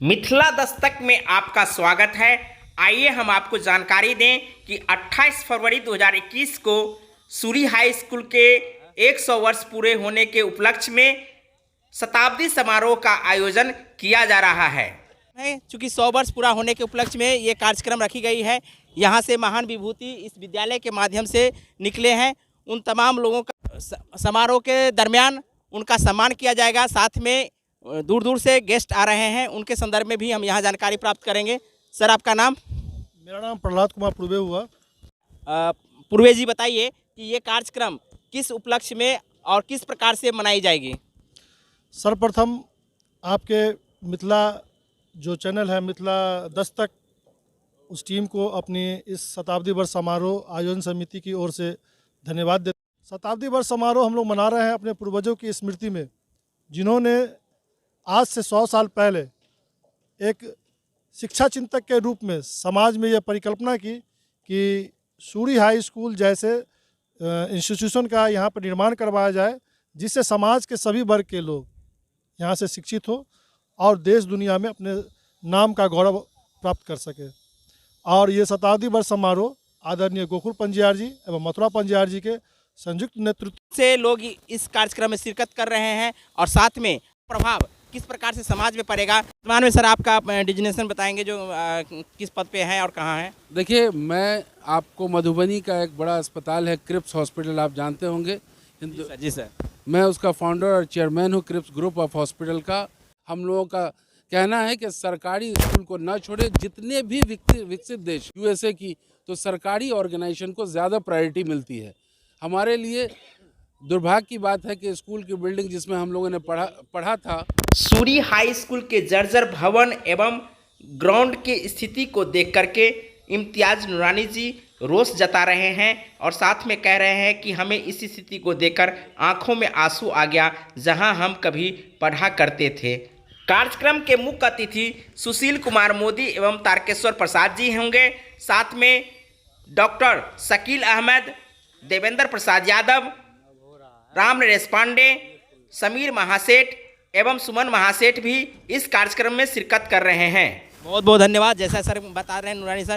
मिथिला दस्तक में आपका स्वागत है। आइए हम आपको जानकारी दें कि 28 फरवरी 2021 को सूरी हाई स्कूल के 100 वर्ष पूरे होने के उपलक्ष्य में शताब्दी समारोह का आयोजन किया जा रहा है। चूँकि 100 वर्ष पूरा होने के उपलक्ष्य में ये कार्यक्रम रखी गई है। यहाँ से महान विभूति इस विद्यालय के माध्यम से निकले हैं। उन तमाम लोगों का समारोह के दरमियान उनका सम्मान किया जाएगा। साथ में दूर दूर से गेस्ट आ रहे हैं, उनके संदर्भ में भी हम यहाँ जानकारी प्राप्त करेंगे। सर, आपका नाम? मेरा नाम प्रहलाद कुमार पूर्वे हुआ। पूर्वे जी, बताइए कि ये कार्यक्रम किस उपलक्ष्य में और किस प्रकार से मनाई जाएगी? सर्वप्रथम आपके मिथिला जो चैनल है मिथिला दस्तक, उस टीम को अपनी इस शताब्दी वर्ष समारोह आयोजन समिति की ओर से धन्यवाद देते। शताब्दी वर्ष समारोह हम लोग मना रहे हैं अपने पूर्वजों की स्मृति में, जिन्होंने आज से 100 साल पहले एक शिक्षा चिंतक के रूप में समाज में यह परिकल्पना की कि सूरी हाई स्कूल जैसे इंस्टीट्यूशन का यहाँ पर निर्माण करवाया जाए, जिससे समाज के सभी वर्ग के लोग यहाँ से शिक्षित हो और देश दुनिया में अपने नाम का गौरव प्राप्त कर सके। और ये शताब्दी वर्ष समारोह आदरणीय गोकुल पंजियार जी एवं मथुरा पंजियार जी के संयुक्त नेतृत्व से लोग इस कार्यक्रम में शिरकत कर रहे हैं और साथ में प्रभाव किस प्रकार से समाज में पड़ेगा। वर्तमान में सर आपका डिजिग्नेशन बताएंगे, जो किस पद पे हैं और कहाँ हैं? देखिए, मैं आपको मधुबनी का एक बड़ा अस्पताल है क्रिप्स हॉस्पिटल, आप जानते होंगे। जी सर। मैं उसका फाउंडर और चेयरमैन हूँ क्रिप्स ग्रुप ऑफ हॉस्पिटल का। हम लोगों का कहना है कि सरकारी स्कूल को न छोड़े। जितने भी विकसित देश यूएसए की, तो सरकारी ऑर्गेनाइजेशन को ज़्यादा प्रायोरिटी मिलती है। हमारे लिए दुर्भाग्य की बात है कि स्कूल की बिल्डिंग जिसमें हम लोगों ने पढ़ा था, सूरी हाई स्कूल के जर्जर भवन एवं ग्राउंड की स्थिति को देख करके इम्तियाज नूरानी जी रोष जता रहे हैं और साथ में कह रहे हैं कि हमें इस स्थिति को देखकर आंखों में आंसू आ गया, जहां हम कभी पढ़ा करते थे। कार्यक्रम के मुख्य अतिथि सुशील कुमार मोदी एवं तारकेश्वर प्रसाद जी होंगे। साथ में डॉक्टर शकील अहमद, देवेंद्र प्रसाद यादव, राम नरेश पांडे, समीर महासेठ एवं सुमन महासेठ भी इस कार्यक्रम में शिरकत कर रहे हैं। बहुत बहुत धन्यवाद। जैसा सर बता रहे हैं नूरानी सर,